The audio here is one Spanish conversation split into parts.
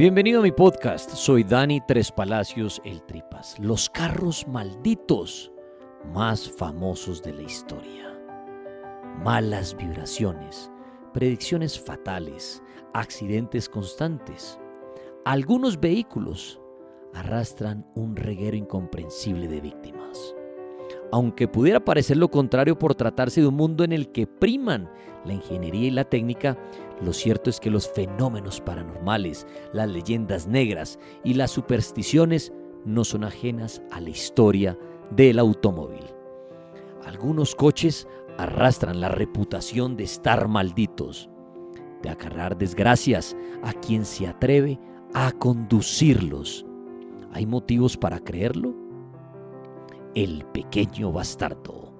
Bienvenido a mi podcast, soy Dani Tres Palacios, el Tripas. Los carros malditos más famosos de la historia. Malas vibraciones, predicciones fatales, accidentes constantes. Algunos vehículos arrastran un reguero incomprensible de víctimas. Aunque pudiera parecer lo contrario por tratarse de un mundo en el que priman la ingeniería y la técnica, lo cierto es que los fenómenos paranormales, las leyendas negras y las supersticiones no son ajenas a la historia del automóvil. Algunos coches arrastran la reputación de estar malditos, de acarrear desgracias a quien se atreve a conducirlos. ¿Hay motivos para creerlo? El pequeño bastardo.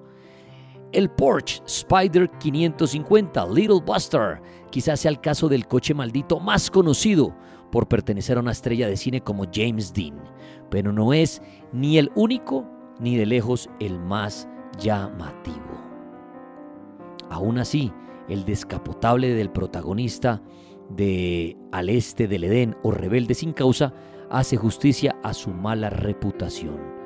El Porsche Spyder 550 Little Buster quizás sea el caso del coche maldito más conocido por pertenecer a una estrella de cine como James Dean, pero no es ni el único ni de lejos el más llamativo. Aún así, el descapotable del protagonista de Al Este del Edén o Rebelde sin causa hace justicia a su mala reputación.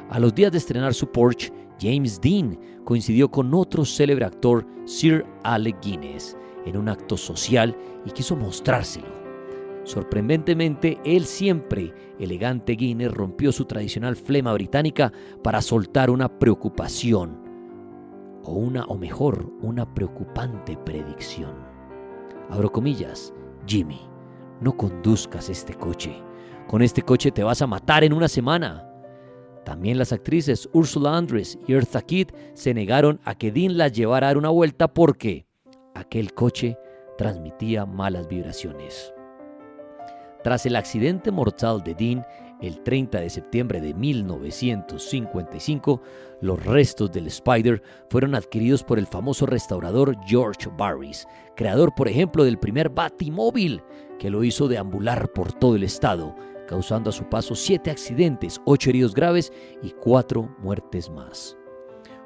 A los días de estrenar su Porsche, James Dean coincidió con otro célebre actor, Sir Alec Guinness, en un acto social y quiso mostrárselo. Sorprendentemente, el siempre elegante Guinness rompió su tradicional flema británica para soltar una preocupación, una preocupante predicción. Abro comillas: Jimmy, no conduzcas este coche. Con este coche te vas a matar en una semana. También las actrices Ursula Andress y Eartha Kitt se negaron a que Dean las llevara a dar una vuelta porque aquel coche transmitía malas vibraciones. Tras el accidente mortal de Dean, el 30 de septiembre de 1955, los restos del Spyder fueron adquiridos por el famoso restaurador George Barris, creador, por ejemplo, del primer Batimóvil, que lo hizo deambular por todo el estado, causando a su paso 7 accidentes, 8 heridos graves y 4 muertes más.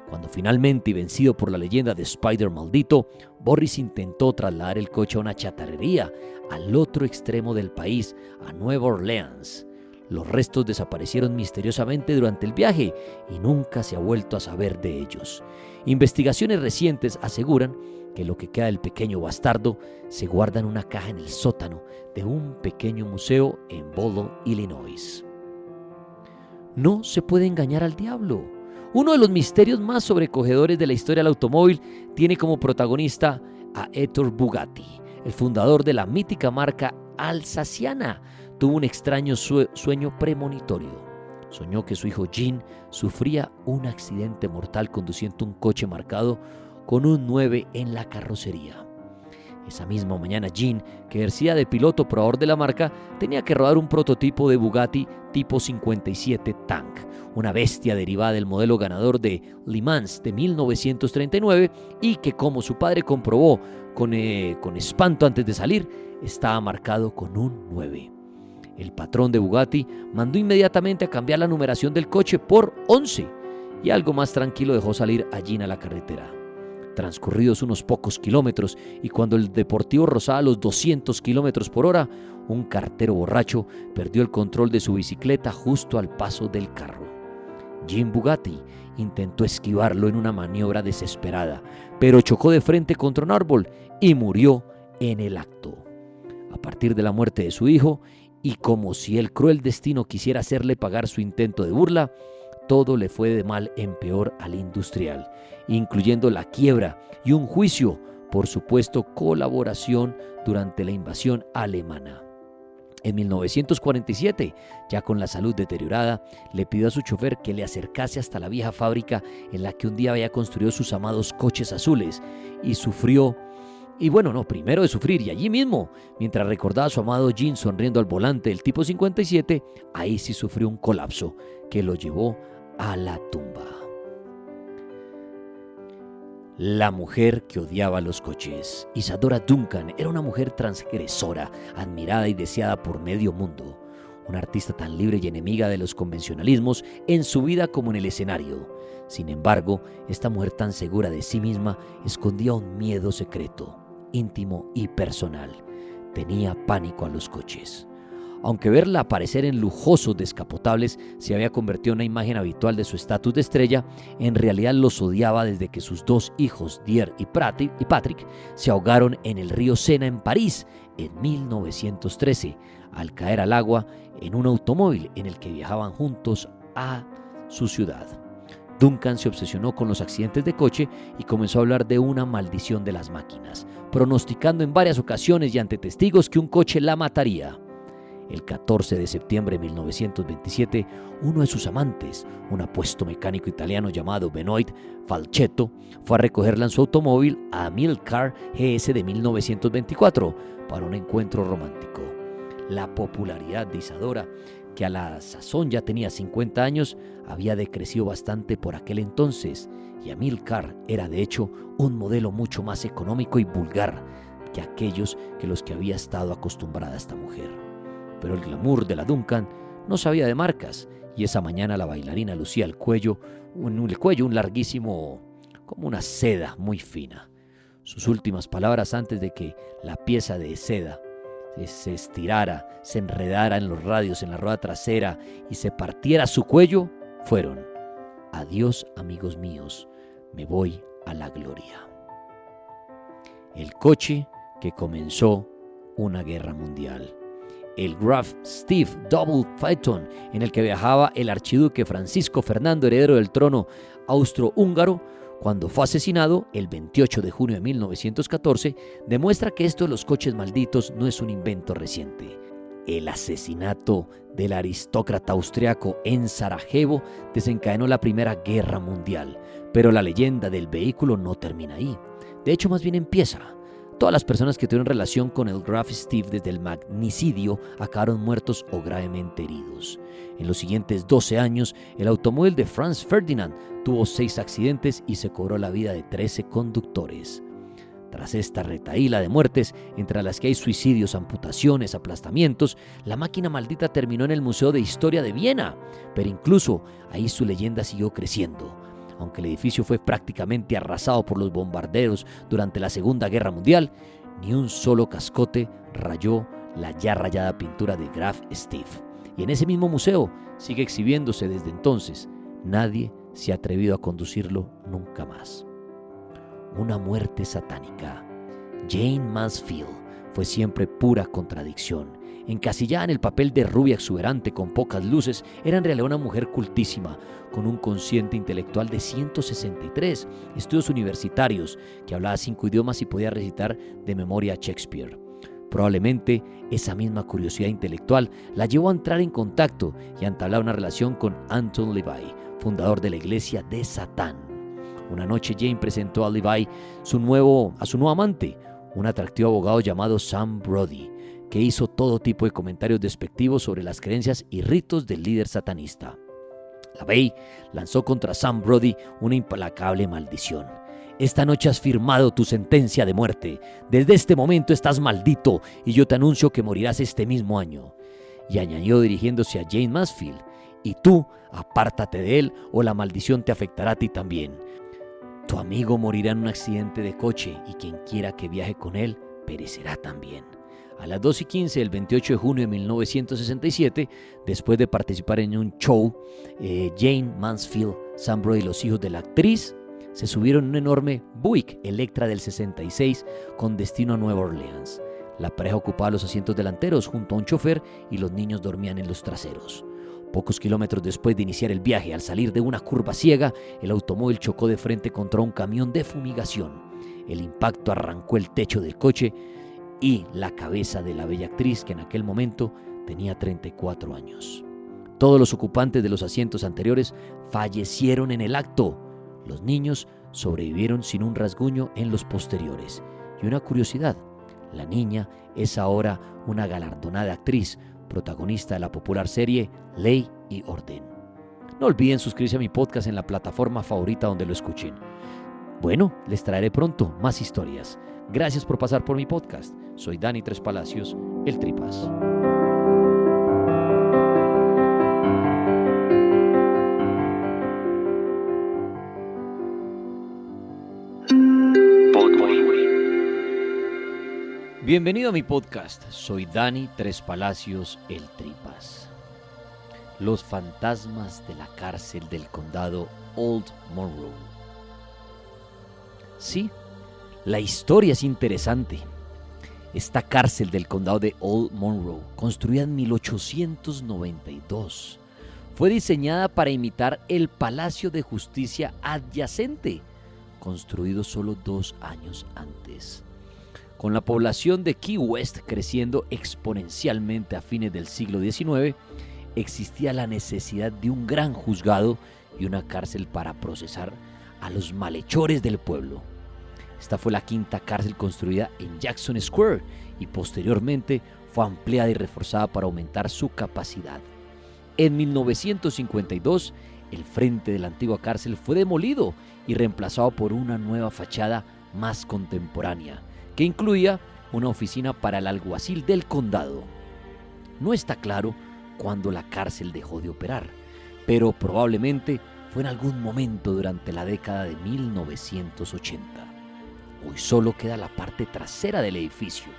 Cuando finalmente, y vencido por la leyenda de Spyder maldito, Barris intentó trasladar el coche a una chatarrería al otro extremo del país, a Nueva Orleans. Los restos desaparecieron misteriosamente durante el viaje y nunca se ha vuelto a saber de ellos. Investigaciones recientes aseguran que lo que queda del pequeño bastardo se guarda en una caja en el sótano de un pequeño museo en Bolo, Illinois. No se puede engañar al diablo. Uno de los misterios más sobrecogedores de la historia del automóvil tiene como protagonista a Ettore Bugatti, el fundador de la mítica marca alsaciana. Tuvo un extraño sueño premonitorio. Soñó que su hijo Jean sufría un accidente mortal conduciendo un coche marcado con un 9 en la carrocería. Esa misma mañana Jean, que ejercía de piloto probador de la marca, tenía que rodar un prototipo de Bugatti tipo 57 Tank, una bestia derivada del modelo ganador de Le Mans de 1939 y que, como su padre comprobó con espanto antes de salir, estaba marcado con un 9. El patrón de Bugatti mandó inmediatamente a cambiar la numeración del coche por 11 y algo más tranquilo dejó salir a Jean a la carretera. Transcurridos unos pocos kilómetros y cuando el deportivo rozaba los 200 kilómetros por hora, un cartero borracho perdió el control de su bicicleta justo al paso del carro. Jean Bugatti intentó esquivarlo en una maniobra desesperada, pero chocó de frente contra un árbol y murió en el acto. A partir de la muerte de su hijo, y como si el cruel destino quisiera hacerle pagar su intento de burla, todo le fue de mal en peor al industrial, incluyendo la quiebra y un juicio por supuesto colaboración durante la invasión alemana. En 1947, ya con la salud deteriorada, le pidió a su chofer que le acercase hasta la vieja fábrica en la que un día había construido sus amados coches azules y sufrió. Primero de sufrir, y allí mismo, mientras recordaba a su amado Jean sonriendo al volante del tipo 57, ahí sí sufrió un colapso que lo llevó a la tumba. La mujer que odiaba los coches. Isadora Duncan era una mujer transgresora, admirada y deseada por medio mundo. Una artista tan libre y enemiga de los convencionalismos en su vida como en el escenario. Sin embargo, esta mujer tan segura de sí misma escondía un miedo secreto, íntimo y personal. Tenía pánico a los coches. Aunque verla aparecer en lujosos descapotables se había convertido en una imagen habitual de su estatus de estrella, en realidad los odiaba desde que sus dos hijos, Dier y Patrick, se ahogaron en el río Sena en París en 1913, al caer al agua en un automóvil en el que viajaban juntos a su ciudad. Duncan se obsesionó con los accidentes de coche y comenzó a hablar de una maldición de las máquinas, pronosticando en varias ocasiones y ante testigos que un coche la mataría. El 14 de septiembre de 1927, uno de sus amantes, un apuesto mecánico italiano llamado Benoit Falchetto, fue a recogerla en su automóvil a Amilcar GS de 1924 para un encuentro romántico. La popularidad de Isadora, que a la sazón ya tenía 50 años, había decrecido bastante por aquel entonces, y Amilcar era de hecho un modelo mucho más económico y vulgar que aquellos que los que había estado acostumbrada esta mujer. Pero el glamour de la Duncan no sabía de marcas, y esa mañana la bailarina lucía el cuello un larguísimo, como una seda muy fina. Sus últimas palabras antes de que la pieza de seda se estirara, se enredara en los radios, en la rueda trasera y se partiera su cuello, fueron: adiós, amigos míos, me voy a la gloria. El coche que comenzó una guerra mundial. El Graf Steve Double Phaeton, en el que viajaba el archiduque Francisco Fernando, heredero del trono austrohúngaro, cuando fue asesinado el 28 de junio de 1914, demuestra que esto de los coches malditos no es un invento reciente. El asesinato del aristócrata austriaco en Sarajevo desencadenó la Primera Guerra Mundial, pero la leyenda del vehículo no termina ahí. De hecho, más bien empieza. Todas las personas que tuvieron relación con el Graf Steve desde el magnicidio acabaron muertos o gravemente heridos. En los siguientes 12 años, el automóvil de Franz Ferdinand tuvo 6 accidentes y se cobró la vida de 13 conductores. Tras esta retahíla de muertes, entre las que hay suicidios, amputaciones, aplastamientos, la máquina maldita terminó en el Museo de Historia de Viena, pero incluso ahí su leyenda siguió creciendo. Aunque el edificio fue prácticamente arrasado por los bombarderos durante la Segunda Guerra Mundial, ni un solo cascote rayó la ya rayada pintura de Graf Steve. Y en ese mismo museo sigue exhibiéndose desde entonces. Nadie se ha atrevido a conducirlo nunca más. Una muerte satánica. Jane Mansfield fue siempre pura contradicción. Encasillada en el papel de rubia exuberante con pocas luces, era en realidad una mujer cultísima, con un consciente intelectual de 163, estudios universitarios, que hablaba 5 idiomas y podía recitar de memoria a Shakespeare. Probablemente esa misma curiosidad intelectual la llevó a entrar en contacto y a entablar una relación con Anton LaVey, fundador de la Iglesia de Satán. Una noche Jane presentó a LaVey a su nuevo amante, un atractivo abogado llamado Sam Brody, que hizo todo tipo de comentarios despectivos sobre las creencias y ritos del líder satanista. LaVey lanzó contra Sam Brody una implacable maldición. Esta noche has firmado tu sentencia de muerte. Desde este momento estás maldito y yo te anuncio que morirás este mismo año. Y añadió dirigiéndose a Jane Mansfield: y tú, apártate de él o la maldición te afectará a ti también. Tu amigo morirá en un accidente de coche y quien quiera que viaje con él perecerá también. A las 2:15 del 28 de junio de 1967, después de participar en un show, Jane Mansfield, Sam Brody y los hijos de la actriz se subieron en un enorme Buick Electra del 66 con destino a Nueva Orleans. La pareja ocupaba los asientos delanteros junto a un chofer y los niños dormían en los traseros. Pocos kilómetros después de iniciar el viaje, al salir de una curva ciega, el automóvil chocó de frente contra un camión de fumigación. El impacto arrancó el techo del coche y la cabeza de la bella actriz, que en aquel momento tenía 34 años. Todos los ocupantes de los asientos anteriores fallecieron en el acto. Los niños sobrevivieron sin un rasguño en los posteriores. Y una curiosidad, la niña es ahora una galardonada actriz, protagonista de la popular serie Ley y Orden. No olviden suscribirse a mi podcast en la plataforma favorita donde lo escuchen. Bueno, les traeré pronto más historias. Gracias por pasar por mi podcast. Soy Dani Tres Palacios, el Tripas. Bienvenido a mi podcast, soy Dani Tres Palacios, el Tripas. Los fantasmas de la cárcel del condado Old Monroe. Sí, la historia es interesante. Esta cárcel del condado de Old Monroe, construida en 1892, fue diseñada para imitar el Palacio de Justicia adyacente, construido solo 2 años antes. Con la población de Key West creciendo exponencialmente a fines del siglo XIX, existía la necesidad de un gran juzgado y una cárcel para procesar a los malhechores del pueblo. Esta fue la 5ª cárcel construida en Jackson Square y posteriormente fue ampliada y reforzada para aumentar su capacidad. En 1952, el frente de la antigua cárcel fue demolido y reemplazado por una nueva fachada más contemporánea, que incluía una oficina para el alguacil del condado. No está claro cuándo la cárcel dejó de operar, pero probablemente fue en algún momento durante la década de 1980. Hoy solo queda la parte trasera del edificio.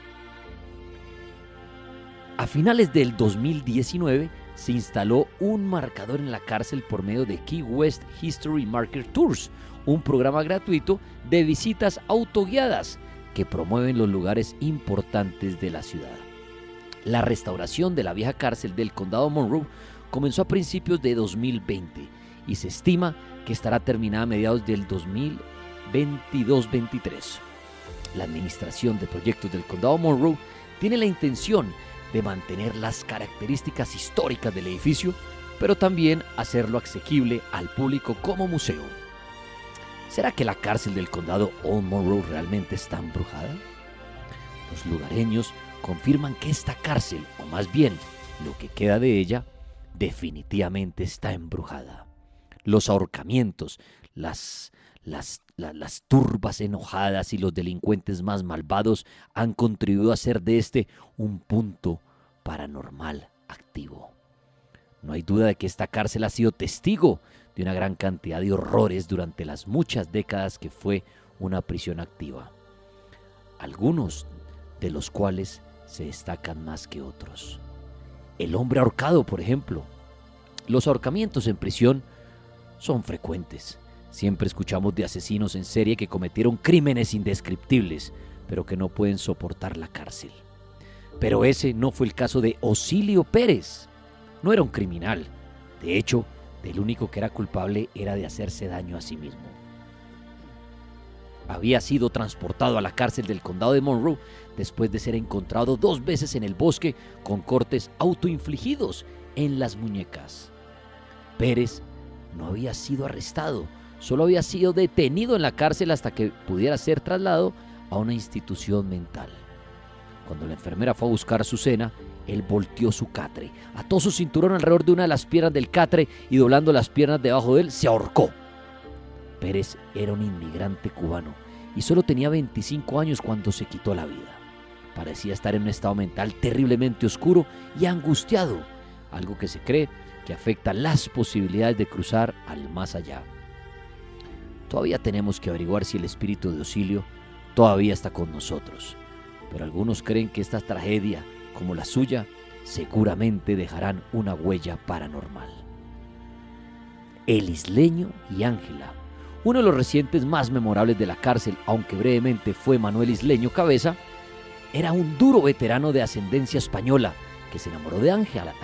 A finales del 2019 se instaló un marcador en la cárcel por medio de Key West History Marker Tours, un programa gratuito de visitas autoguiadas que promueven los lugares importantes de la ciudad. La restauración de la vieja cárcel del condado Monroe comenzó a principios de 2020 y se estima que estará terminada a mediados del 2022-23. La administración de proyectos del condado Monroe tiene la intención de mantener las características históricas del edificio, pero también hacerlo asequible al público como museo. ¿Será que la cárcel del condado Old Monroe realmente está embrujada? Los lugareños confirman que esta cárcel, o más bien lo que queda de ella, definitivamente está embrujada. Los ahorcamientos, las turbas enojadas y los delincuentes más malvados han contribuido a hacer de este un punto paranormal activo. No hay duda de que esta cárcel ha sido testigo de una gran cantidad de horrores durante las muchas décadas que fue una prisión activa, algunos de los cuales se destacan más que otros. El hombre ahorcado, por ejemplo. Los ahorcamientos en prisión son frecuentes. Siempre escuchamos de asesinos en serie que cometieron crímenes indescriptibles, pero que no pueden soportar la cárcel. Pero ese no fue el caso de Ocilio Pérez. No era un criminal. De hecho, el único que era culpable era de hacerse daño a sí mismo. Había sido transportado a la cárcel del condado de Monroe después de ser encontrado 2 veces en el bosque con cortes autoinfligidos en las muñecas. Pérez no había sido arrestado, solo había sido detenido en la cárcel hasta que pudiera ser trasladado a una institución mental. Cuando la enfermera fue a buscar su cena, él volteó su catre, ató su cinturón alrededor de una de las piernas del catre y doblando las piernas debajo de él, se ahorcó. Pérez era un inmigrante cubano y solo tenía 25 años cuando se quitó la vida. Parecía estar en un estado mental terriblemente oscuro y angustiado, algo que se cree que afecta las posibilidades de cruzar al más allá. Todavía tenemos que averiguar si el espíritu de Ocilio todavía está con nosotros, pero algunos creen que esta tragedia, como la suya, seguramente dejarán una huella paranormal. El isleño y Ángela. Uno de los residentes más memorables de la cárcel, aunque brevemente fue Manuel Isleño Cabeza, era un duro veterano de ascendencia española que se enamoró de Ángela,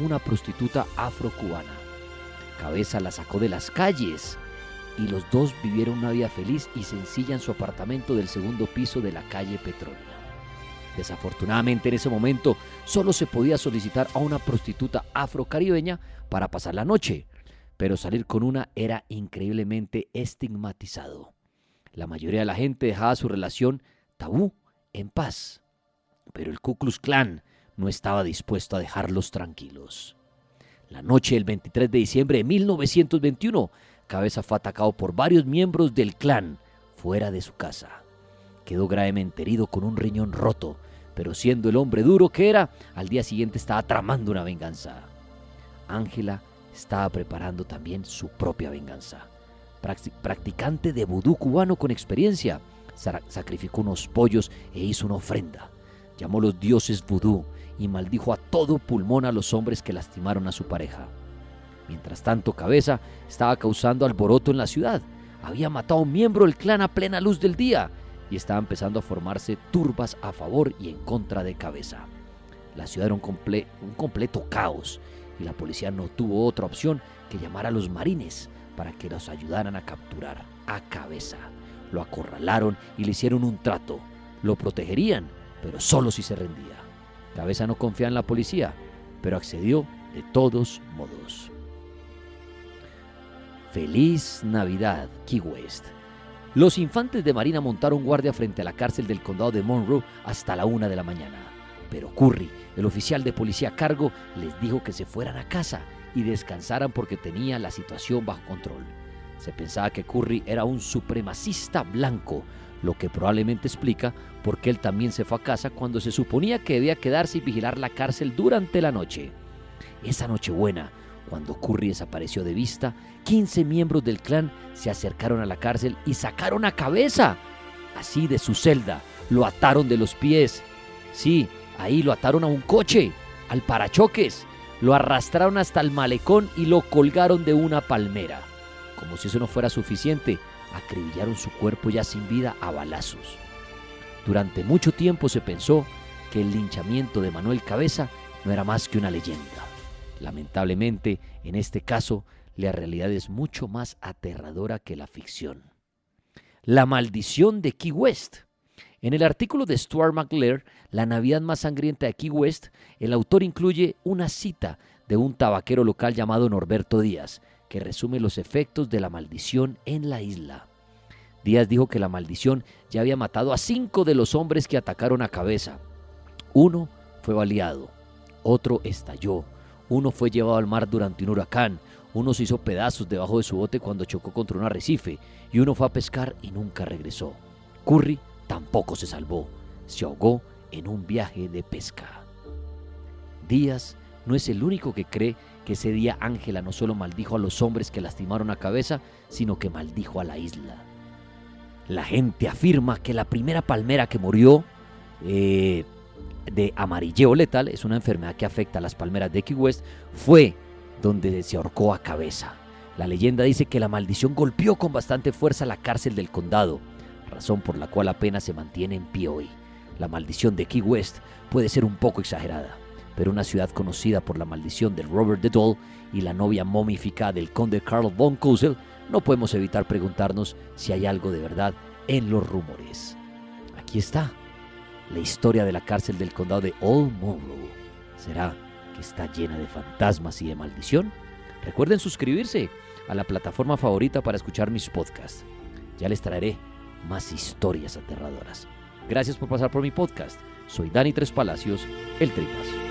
una prostituta afrocubana. Cabeza la sacó de las calles y los dos vivieron una vida feliz y sencilla en su apartamento del 2º piso de la calle Petrolia. Desafortunadamente en ese momento solo se podía solicitar a una prostituta afrocaribeña para pasar la noche, pero salir con una era increíblemente estigmatizado. La mayoría de la gente dejaba su relación tabú en paz, pero el Ku Klux Klan no estaba dispuesto a dejarlos tranquilos. La noche del 23 de diciembre de 1921, Cabeza fue atacado por varios miembros del Klan fuera de su casa. Quedó gravemente herido con un riñón roto, pero siendo el hombre duro que era, al día siguiente estaba tramando una venganza. Ángela estaba preparando también su propia venganza. Practicante de vudú cubano con experiencia, sacrificó unos pollos e hizo una ofrenda. Llamó los dioses vudú y maldijo a todo pulmón a los hombres que lastimaron a su pareja. Mientras tanto, Cabeza estaba causando alboroto en la ciudad. Había matado a un miembro del clan a plena luz del día y estaba empezando a formarse turbas a favor y en contra de Cabeza. La ciudad era un completo caos y la policía no tuvo otra opción que llamar a los marines para que los ayudaran a capturar a Cabeza. Lo acorralaron y le hicieron un trato. Lo protegerían, pero solo si se rendía. Cabeza no confiaba en la policía, pero accedió de todos modos. Feliz Navidad, Key West. Los infantes de marina montaron guardia frente a la cárcel del condado de Monroe hasta la 1 de la mañana. Pero Curry, el oficial de policía a cargo, les dijo que se fueran a casa y descansaran porque tenía la situación bajo control. Se pensaba que Curry era un supremacista blanco, lo que probablemente explica por qué él también se fue a casa cuando se suponía que debía quedarse y vigilar la cárcel durante la noche. Esa Nochebuena, cuando Curry desapareció de vista, 15 miembros del clan se acercaron a la cárcel y sacaron a Cabeza. Así de su celda, lo ataron de los pies. Sí, ahí lo ataron a un coche, al parachoques. Lo arrastraron hasta el malecón y lo colgaron de una palmera. Como si eso no fuera suficiente, acribillaron su cuerpo ya sin vida a balazos. Durante mucho tiempo se pensó que el linchamiento de Manuel Cabeza no era más que una leyenda. Lamentablemente, en este caso, la realidad es mucho más aterradora que la ficción. La maldición de Key West. En el artículo de Stuart McLear, La Navidad más sangrienta de Key West, el autor incluye una cita de un tabaquero local llamado Norberto Díaz, que resume los efectos de la maldición en la isla. Díaz dijo que la maldición ya había matado a 5 de los hombres que atacaron a Cabeza. Uno fue baleado, otro estalló, uno fue llevado al mar durante un huracán, uno se hizo pedazos debajo de su bote cuando chocó contra un arrecife y uno fue a pescar y nunca regresó. Curry tampoco se salvó, se ahogó en un viaje de pesca. Díaz no es el único que cree que ese día Ángela no solo maldijo a los hombres que lastimaron a Cabeza, sino que maldijo a la isla. La gente afirma que la primera palmera que murió de amarilleo letal, es una enfermedad que afecta a las palmeras de Key West, fue donde se ahorcó a Cabeza. La leyenda dice que la maldición golpeó con bastante fuerza la cárcel del condado, razón por la cual apenas se mantiene en pie hoy. La maldición de Key West puede ser un poco exagerada, pero una ciudad conocida por la maldición de Robert the Doll y la novia momificada del conde Karl von Cosel, no podemos evitar preguntarnos si hay algo de verdad en los rumores. Aquí está la historia de la cárcel del condado de Old Monroe. ¿Será que está llena de fantasmas y de maldición? Recuerden suscribirse a la plataforma favorita para escuchar mis podcasts. Ya les traeré más historias aterradoras. Gracias por pasar por mi podcast. Soy Dani Tres Palacios, el Tripas.